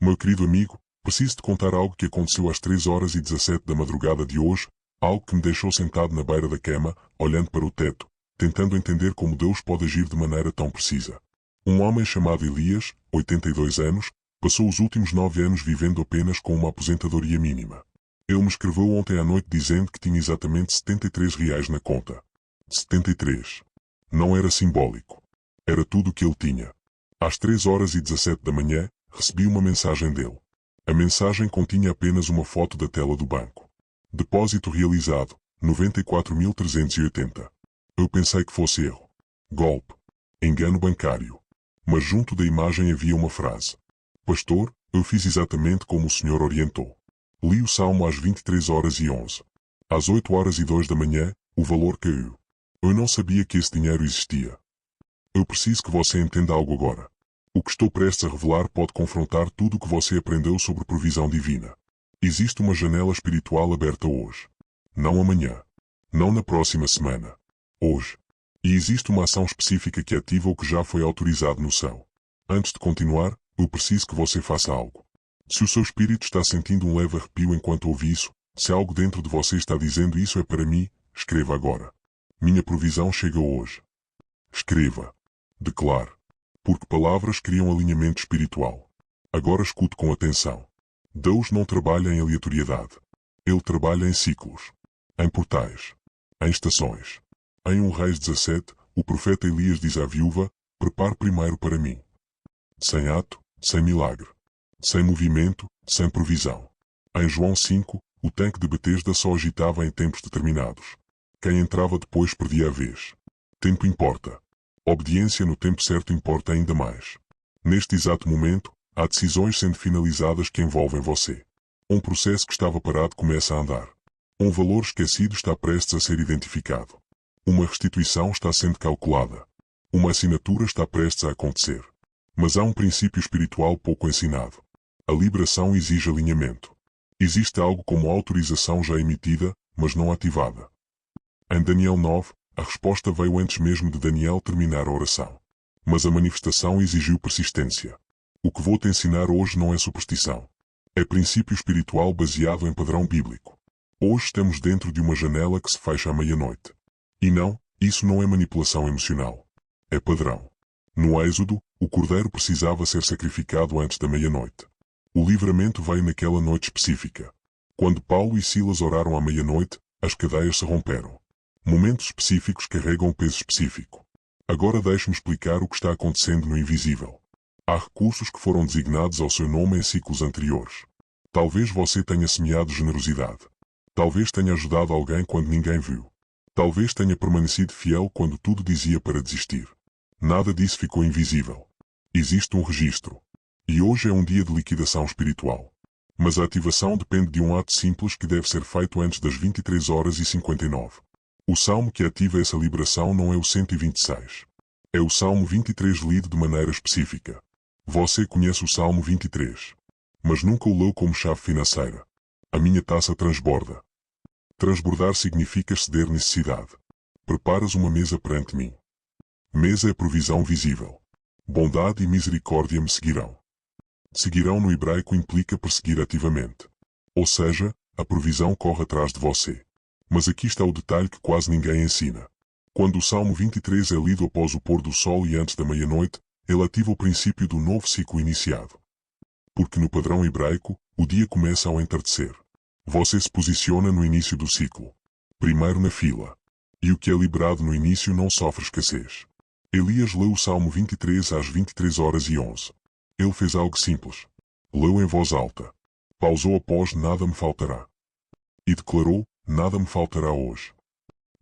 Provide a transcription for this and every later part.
Meu querido amigo, preciso te contar algo que aconteceu às 3h17 da madrugada de hoje, algo que me deixou sentado na beira da cama, olhando para o teto, tentando entender como Deus pode agir de maneira tão precisa. Um homem chamado Elias, 82 anos, passou os últimos 9 anos vivendo apenas com uma aposentadoria mínima. Ele me escreveu ontem à noite dizendo que tinha exatamente R$ 73 na conta. 73. Não era simbólico. Era tudo o que ele tinha. Às 3h17 da manhã, recebi uma mensagem dele. A mensagem continha apenas uma foto da tela do banco. Depósito realizado, 94.380. Eu pensei que fosse erro. Golpe. Engano bancário. Mas junto da imagem havia uma frase. Pastor, eu fiz exatamente como o senhor orientou. Li o salmo às 23h11. Às 8h02 da manhã, o valor caiu. Eu não sabia que esse dinheiro existia. Eu preciso que você entenda algo agora. O que estou prestes a revelar pode confrontar tudo o que você aprendeu sobre provisão divina. Existe uma janela espiritual aberta hoje. Não amanhã. Não na próxima semana. Hoje. E existe uma ação específica que ativa o que já foi autorizado no céu. Antes de continuar, eu preciso que você faça algo. Se o seu espírito está sentindo um leve arrepio enquanto ouve isso, se algo dentro de você está dizendo isso é para mim, escreva agora. Minha provisão chega hoje. Escreva. Declare. Porque palavras criam alinhamento espiritual. Agora escute com atenção. Deus não trabalha em aleatoriedade. Ele trabalha em ciclos. Em portais. Em estações. Em 1 Reis 17, o profeta Elias diz à viúva, prepare primeiro para mim. Sem ato, sem milagre. Sem movimento, sem provisão. Em João 5, o tanque de Betesda só agitava em tempos determinados. Quem entrava depois perdia a vez. Tempo importa. Obediência no tempo certo importa ainda mais. Neste exato momento, há decisões sendo finalizadas que envolvem você. Um processo que estava parado começa a andar. Um valor esquecido está prestes a ser identificado. Uma restituição está sendo calculada. Uma assinatura está prestes a acontecer. Mas há um princípio espiritual pouco ensinado. A liberação exige alinhamento. Existe algo como autorização já emitida, mas não ativada. Em Daniel 9, a resposta veio antes mesmo de Daniel terminar a oração. Mas a manifestação exigiu persistência. O que vou te ensinar hoje não é superstição. É princípio espiritual baseado em padrão bíblico. Hoje estamos dentro de uma janela que se fecha à meia-noite. E não, isso não é manipulação emocional. É padrão. No Êxodo, o cordeiro precisava ser sacrificado antes da meia-noite. O livramento veio naquela noite específica. Quando Paulo e Silas oraram à meia-noite, as cadeias se romperam. Momentos específicos carregam peso específico. Agora deixe-me explicar o que está acontecendo no invisível. Há recursos que foram designados ao seu nome em ciclos anteriores. Talvez você tenha semeado generosidade. Talvez tenha ajudado alguém quando ninguém viu. Talvez tenha permanecido fiel quando tudo dizia para desistir. Nada disso ficou invisível. Existe um registro. E hoje é um dia de liquidação espiritual. Mas a ativação depende de um ato simples que deve ser feito antes das 23h59. O salmo que ativa essa liberação não é o 126. É o salmo 23 lido de maneira específica. Você conhece o salmo 23. Mas nunca o leu como chave financeira. A minha taça transborda. Transbordar significa ceder necessidade. Preparas uma mesa perante mim. Mesa é provisão visível. Bondade e misericórdia me seguirão. Seguirão no hebraico implica perseguir ativamente. Ou seja, a provisão corre atrás de você. Mas aqui está o detalhe que quase ninguém ensina. Quando o Salmo 23 é lido após o pôr do sol e antes da meia-noite, ele ativa o princípio do novo ciclo iniciado. Porque no padrão hebraico, o dia começa ao entardecer. Você se posiciona no início do ciclo. Primeiro na fila. E o que é liberado no início não sofre escassez. Elias leu o Salmo 23 às 23h11. Ele fez algo simples. Leu em voz alta. Pausou após nada me faltará. E declarou, nada me faltará hoje.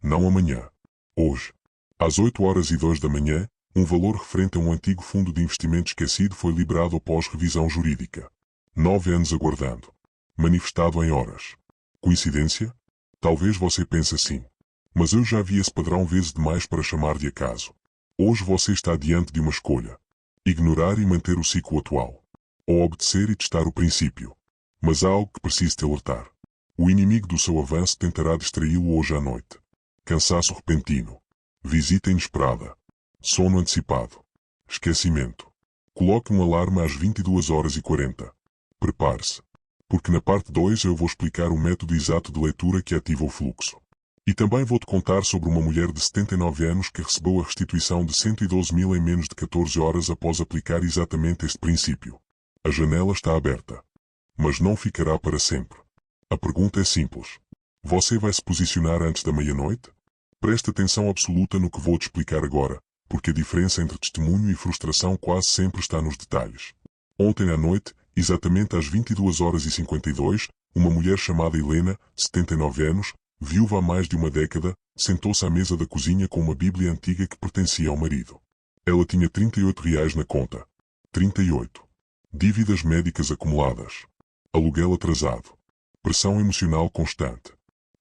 Não amanhã. Hoje. Às 8h02 da manhã, um valor referente a um antigo fundo de investimento esquecido foi liberado após revisão jurídica. 9 anos aguardando. Manifestado em horas. Coincidência? Talvez você pense assim. Mas eu já vi esse padrão vezes demais para chamar de acaso. Hoje você está diante de uma escolha. Ignorar e manter o ciclo atual. Ou obedecer e testar o princípio. Mas há algo que preciso te alertar. O inimigo do seu avanço tentará distraí-lo hoje à noite. Cansaço repentino. Visita inesperada. Sono antecipado. Esquecimento. Coloque um alarme às 22h40. Prepare-se. Porque na parte 2 eu vou explicar o método exato de leitura que ativa o fluxo. E também vou-te contar sobre uma mulher de 79 anos que recebeu a restituição de 112 mil em menos de 14 horas após aplicar exatamente este princípio. A janela está aberta. Mas não ficará para sempre. A pergunta é simples. Você vai se posicionar antes da meia-noite? Preste atenção absoluta no que vou-te explicar agora, porque a diferença entre testemunho e frustração quase sempre está nos detalhes. Ontem à noite, exatamente às 22h52, uma mulher chamada Helena, 79 anos, viúva há mais de uma década, sentou-se à mesa da cozinha com uma Bíblia antiga que pertencia ao marido. Ela tinha R$ 38 na conta. 38. Dívidas médicas acumuladas. Aluguel atrasado. Pressão emocional constante.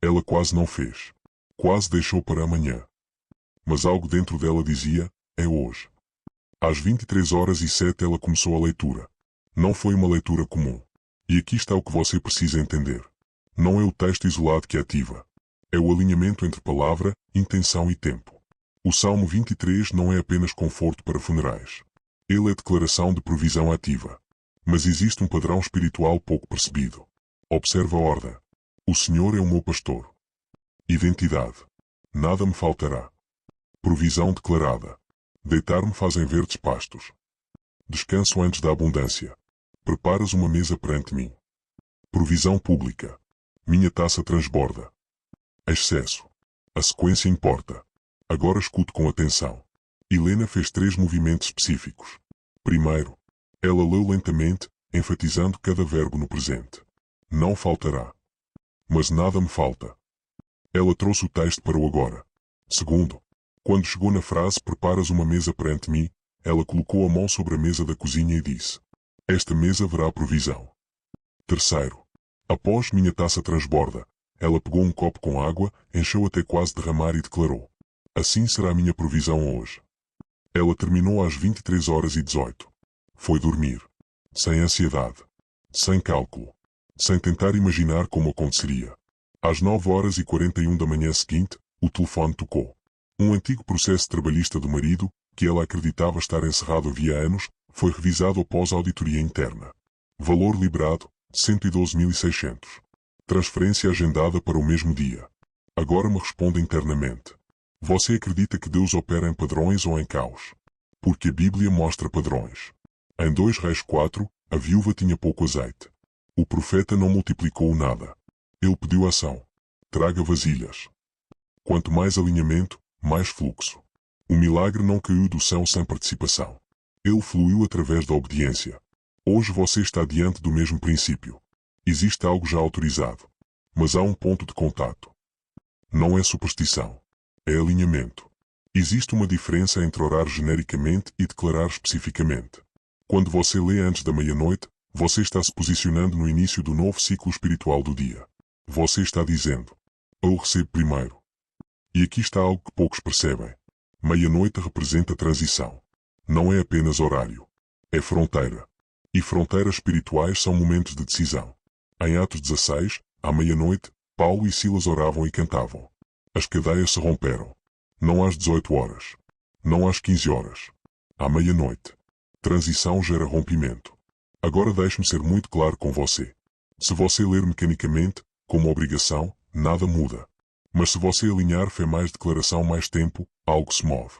Ela quase não fez. Quase deixou para amanhã. Mas algo dentro dela dizia, é hoje. Às 23h07 ela começou a leitura. Não foi uma leitura comum. E aqui está o que você precisa entender. Não é o texto isolado que ativa. É o alinhamento entre palavra, intenção e tempo. O Salmo 23 não é apenas conforto para funerais. Ele é declaração de provisão ativa. Mas existe um padrão espiritual pouco percebido. Observa a ordem. O Senhor é o meu pastor. Identidade. Nada me faltará. Provisão declarada. Deitar-me fazem verdes pastos. Descanso antes da abundância. Preparas uma mesa perante mim. Provisão pública. Minha taça transborda. Excesso. A sequência importa. Agora escute com atenção. Helena fez 3 movimentos específicos. Primeiro, ela leu lentamente, enfatizando cada verbo no presente. Não faltará. Mas nada me falta. Ela trouxe o texto para o agora. Segundo, quando chegou na frase preparas uma mesa perante mim, ela colocou a mão sobre a mesa da cozinha e disse, esta mesa verá provisão. Terceiro, após minha taça transborda, ela pegou um copo com água, encheu até quase derramar e declarou, assim será a minha provisão hoje. Ela terminou às 23h18. Foi dormir. Sem ansiedade. Sem cálculo. Sem tentar imaginar como aconteceria. Às 9h41 da manhã seguinte, o telefone tocou. Um antigo processo trabalhista do marido, que ela acreditava estar encerrado havia anos, foi revisado após auditoria interna. Valor liberado, 112.600. Transferência agendada para o mesmo dia. Agora me responda internamente. Você acredita que Deus opera em padrões ou em caos? Porque a Bíblia mostra padrões. Em 2 Reis 4, a viúva tinha pouco azeite. O profeta não multiplicou nada. Ele pediu ação. Traga vasilhas. Quanto mais alinhamento, mais fluxo. O milagre não caiu do céu sem participação. Ele fluiu através da obediência. Hoje você está diante do mesmo princípio. Existe algo já autorizado. Mas há um ponto de contato. Não é superstição. É alinhamento. Existe uma diferença entre orar genericamente e declarar especificamente. Quando você lê antes da meia-noite, você está se posicionando no início do novo ciclo espiritual do dia. Você está dizendo, eu recebo primeiro. E aqui está algo que poucos percebem. Meia-noite representa transição. Não é apenas horário. É fronteira. E fronteiras espirituais são momentos de decisão. Em Atos 16, à meia-noite, Paulo e Silas oravam e cantavam. As cadeias se romperam. Não às 18 horas. Não às 15 horas. À meia-noite. Transição gera rompimento. Agora deixe-me ser muito claro com você. Se você ler mecanicamente, como obrigação, nada muda. Mas se você alinhar fé mais declaração mais tempo, algo se move.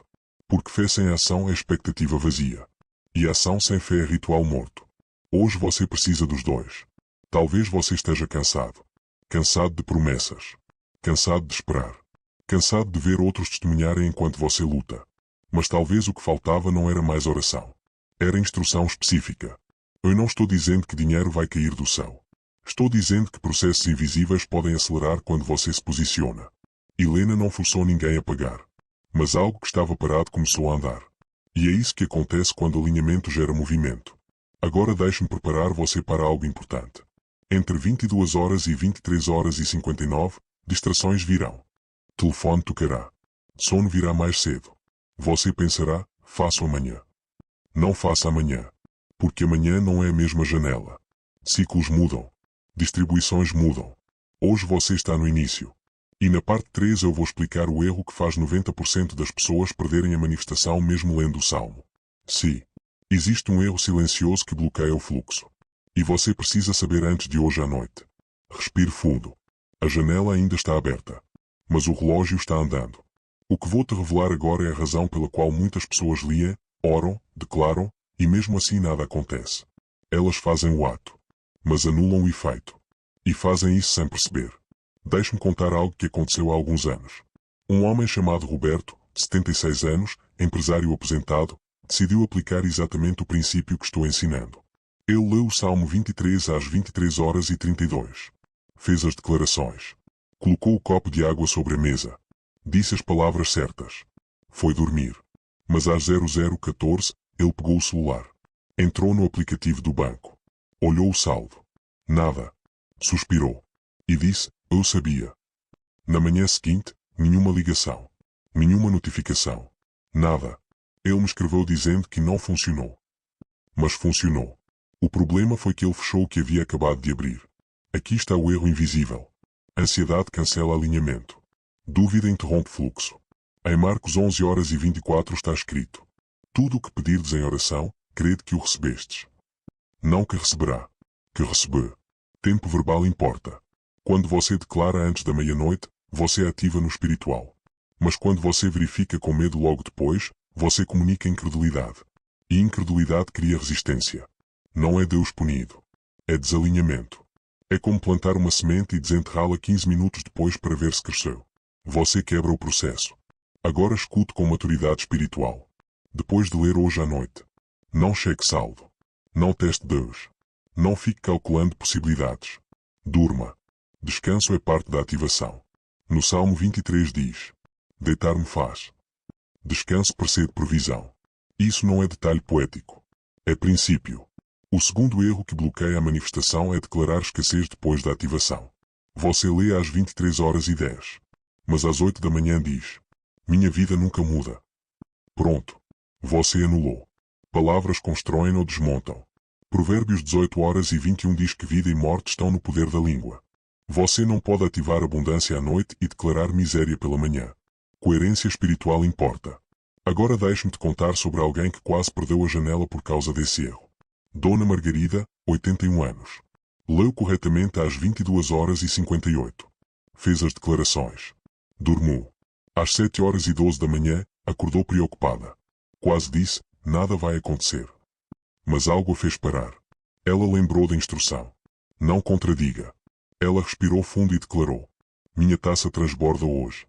Porque fé sem ação é expectativa vazia. E ação sem fé é ritual morto. Hoje você precisa dos dois. Talvez você esteja cansado. Cansado de promessas. Cansado de esperar. Cansado de ver outros testemunharem enquanto você luta. Mas talvez o que faltava não era mais oração. Era instrução específica. Eu não estou dizendo que dinheiro vai cair do céu. Estou dizendo que processos invisíveis podem acelerar quando você se posiciona. Helena não forçou ninguém a pagar. Mas algo que estava parado começou a andar. E é isso que acontece quando o alinhamento gera movimento. Agora deixe-me preparar você para algo importante. Entre 22h e 23h59, distrações virão. Telefone tocará. Sono virá mais cedo. Você pensará, faço amanhã. Não faça amanhã. Porque amanhã não é a mesma janela. Ciclos mudam. Distribuições mudam. Hoje você está no início. E na parte 3 eu vou explicar o erro que faz 90% das pessoas perderem a manifestação mesmo lendo o Salmo. Sim. Existe um erro silencioso que bloqueia o fluxo. E você precisa saber antes de hoje à noite. Respire fundo. A janela ainda está aberta. Mas o relógio está andando. O que vou te revelar agora é a razão pela qual muitas pessoas leem, oram, declaram, e mesmo assim nada acontece. Elas fazem o ato, mas anulam o efeito. E fazem isso sem perceber. Deixe-me contar algo que aconteceu há alguns anos. Um homem chamado Roberto, de 76 anos, empresário aposentado, decidiu aplicar exatamente o princípio que estou ensinando. Ele leu o Salmo 23 às 23h32. Fez as declarações. Colocou o copo de água sobre a mesa. Disse as palavras certas. Foi dormir. Mas às 00:14, ele pegou o celular. Entrou no aplicativo do banco. Olhou o saldo. Nada. Suspirou. E disse, eu sabia. Na manhã seguinte, nenhuma ligação. Nenhuma notificação. Nada. Ele me escreveu dizendo que não funcionou. Mas funcionou. O problema foi que ele fechou o que havia acabado de abrir. Aqui está o erro invisível. Ansiedade cancela alinhamento. Dúvida interrompe fluxo. Em Marcos 11h24 está escrito: tudo o que pedirdes em oração, crede que o recebestes. Não que receberá. Que receber. Tempo verbal importa. Quando você declara antes da meia-noite, você ativa no espiritual. Mas quando você verifica com medo logo depois, você comunica incredulidade. E incredulidade cria resistência. Não é Deus punido. É desalinhamento. É como plantar uma semente e desenterrá-la 15 minutos depois para ver se cresceu. Você quebra o processo. Agora escute com maturidade espiritual. Depois de ler hoje à noite. Não cheque saldo. Não teste Deus. Não fique calculando possibilidades. Durma. Descanso é parte da ativação. No Salmo 23 diz: deitar-me faz. Descanso precede provisão. Isso não é detalhe poético. É princípio. O segundo erro que bloqueia a manifestação é declarar escassez depois da ativação. Você lê às 23h10. Mas às 8 da manhã diz: minha vida nunca muda. Pronto. Você anulou. Palavras constroem ou desmontam. Provérbios 18h21 diz que vida e morte estão no poder da língua. Você não pode ativar abundância à noite e declarar miséria pela manhã. Coerência espiritual importa. Agora deixe-me te contar sobre alguém que quase perdeu a janela por causa desse erro. Dona Margarida, 81 anos. Leu corretamente às 22h58. Fez as declarações. Dormiu. Às 7h12 da manhã, acordou preocupada. Quase disse, nada vai acontecer. Mas algo a fez parar. Ela lembrou da instrução. Não contradiga. Ela respirou fundo e declarou: minha taça transborda hoje.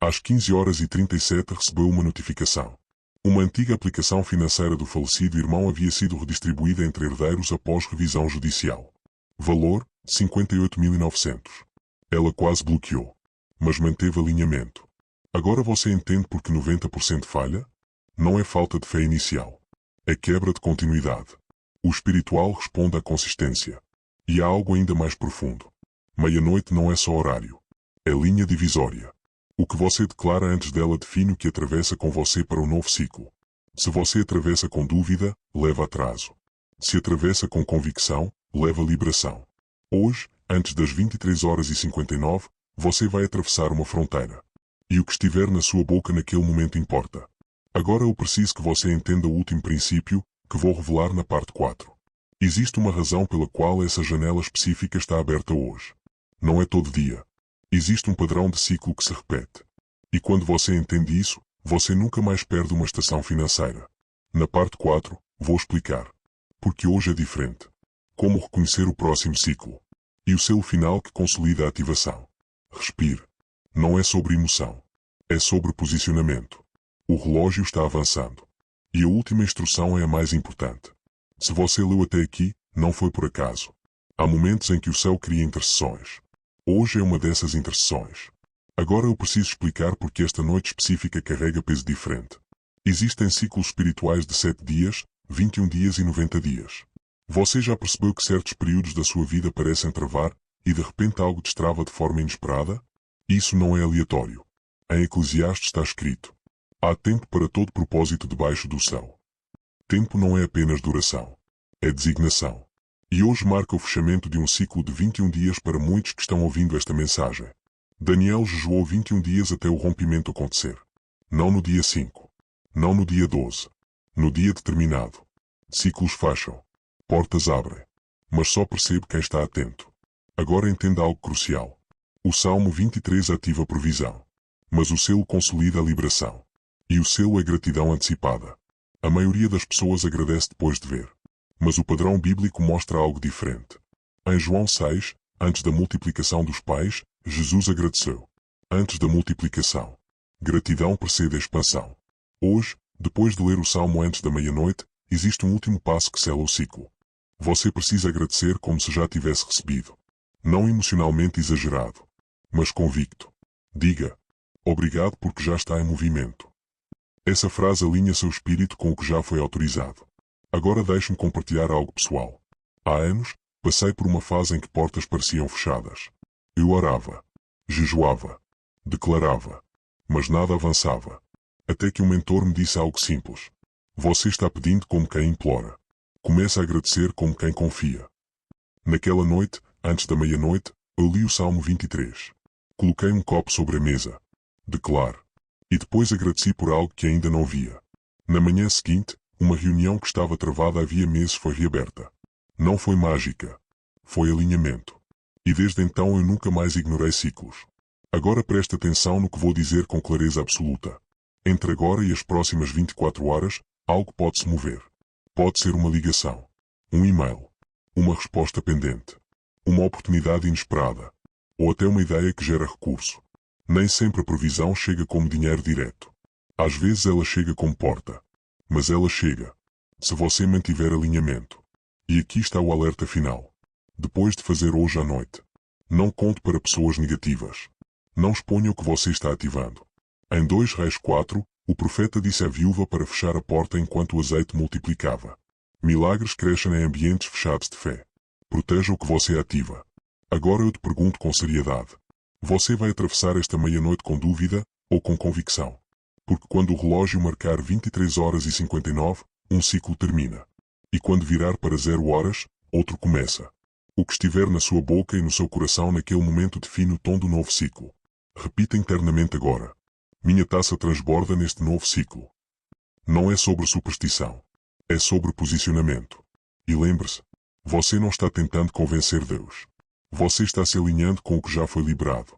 Às 15h37 recebeu uma notificação. Uma antiga aplicação financeira do falecido irmão havia sido redistribuída entre herdeiros após revisão judicial. Valor, 58.900. Ela quase bloqueou. Mas manteve alinhamento. Agora você entende por que 90% falha? Não é falta de fé inicial. É quebra de continuidade. O espiritual responde à consistência. E há algo ainda mais profundo. Meia-noite não é só horário. É linha divisória. O que você declara antes dela define o que atravessa com você para o novo ciclo. Se você atravessa com dúvida, leva atraso. Se atravessa com convicção, leva liberação. Hoje, antes das 23h59, você vai atravessar uma fronteira. E o que estiver na sua boca naquele momento importa. Agora eu preciso que você entenda o último princípio, que vou revelar na parte 4. Existe uma razão pela qual essa janela específica está aberta hoje. Não é todo dia. Existe um padrão de ciclo que se repete. E quando você entende isso, você nunca mais perde uma estação financeira. Na parte 4, vou explicar. Porque hoje é diferente. Como reconhecer o próximo ciclo. E o selo final que consolida a ativação. Respire. Não é sobre emoção. É sobre posicionamento. O relógio está avançando. E a última instrução é a mais importante. Se você leu até aqui, não foi por acaso. Há momentos em que o céu cria intercessões. Hoje é uma dessas intercessões. Agora eu preciso explicar porque esta noite específica carrega peso diferente. Existem ciclos espirituais de 7 dias, 21 dias e 90 dias. Você já percebeu que certos períodos da sua vida parecem travar, e de repente algo destrava de forma inesperada? Isso não é aleatório. Em Eclesiastes está escrito: há tempo para todo propósito debaixo do céu. Tempo não é apenas duração. É designação. E hoje marca o fechamento de um ciclo de 21 dias para muitos que estão ouvindo esta mensagem. Daniel jejuou 21 dias até o rompimento acontecer. Não no dia 5. Não no dia 12. No dia determinado. Ciclos fecham. Portas abrem. mas só percebe quem está atento. Agora entenda algo crucial. O Salmo 23 ativa a provisão, mas o selo consolida a liberação. E o selo é gratidão antecipada. A maioria das pessoas agradece depois de ver, mas o padrão bíblico mostra algo diferente. Em João 6, antes da multiplicação dos pães, Jesus agradeceu. Antes da multiplicação, gratidão precede a expansão. Hoje, depois de ler o Salmo antes da meia-noite, existe um último passo que sela o ciclo. Você precisa agradecer como se já tivesse recebido. Não emocionalmente exagerado, mas convicto. Diga, obrigado porque já está em movimento. Essa frase alinha seu espírito com o que já foi autorizado. Agora deixe-me compartilhar algo pessoal. Há anos, passei por uma fase em que portas pareciam fechadas. Eu orava, jejuava, declarava, mas nada avançava. Até que um mentor me disse algo simples. Você está pedindo como quem implora. Começa a agradecer como quem confia. Naquela noite, antes da meia-noite, eu li o Salmo 23. Coloquei um copo sobre a mesa. Declaro. E depois agradeci por algo que ainda não via. Na manhã seguinte, uma reunião que estava travada havia meses foi reaberta. Não foi mágica. Foi alinhamento. E desde então eu nunca mais ignorei ciclos. Agora preste atenção no que vou dizer com clareza absoluta. Entre agora e as próximas 24 horas, algo pode se mover. Pode ser uma ligação, um e-mail, uma resposta pendente, uma oportunidade inesperada, ou até uma ideia que gera recurso. Nem sempre a provisão chega como dinheiro direto. Às vezes ela chega como porta. Mas ela chega, se você mantiver alinhamento. E aqui está o alerta final. Depois de fazer hoje à noite, não conte para pessoas negativas. Não exponha o que você está ativando. Em 2 Reis 4, o profeta disse à viúva para fechar a porta enquanto o azeite multiplicava. Milagres crescem em ambientes fechados de fé. Proteja o que você ativa. Agora eu te pergunto com seriedade. Você vai atravessar esta meia-noite com dúvida ou com convicção? Porque quando o relógio marcar 23 horas e 59, um ciclo termina. E quando virar para 0 horas, outro começa. O que estiver na sua boca e no seu coração naquele momento define o tom do novo ciclo. Repita internamente agora. Minha taça transborda neste novo ciclo. Não é sobre superstição. É sobre posicionamento. E lembre-se, você não está tentando convencer Deus. Você está se alinhando com o que já foi liberado.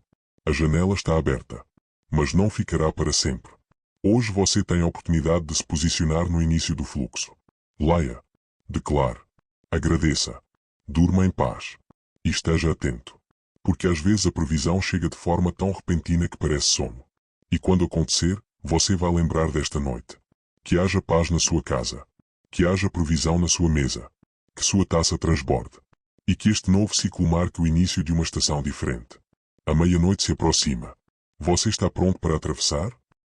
A janela está aberta. Mas não ficará para sempre. Hoje você tem a oportunidade de se posicionar no início do fluxo. Leia. Declare. Agradeça. Durma em paz. E esteja atento. Porque às vezes a previsão chega de forma tão repentina que parece sono. E quando acontecer, você vai lembrar desta noite. Que haja paz na sua casa. Que haja provisão na sua mesa. Que sua taça transborde. E que este novo ciclo marque o início de uma estação diferente. A meia-noite se aproxima. Você está pronto para atravessar?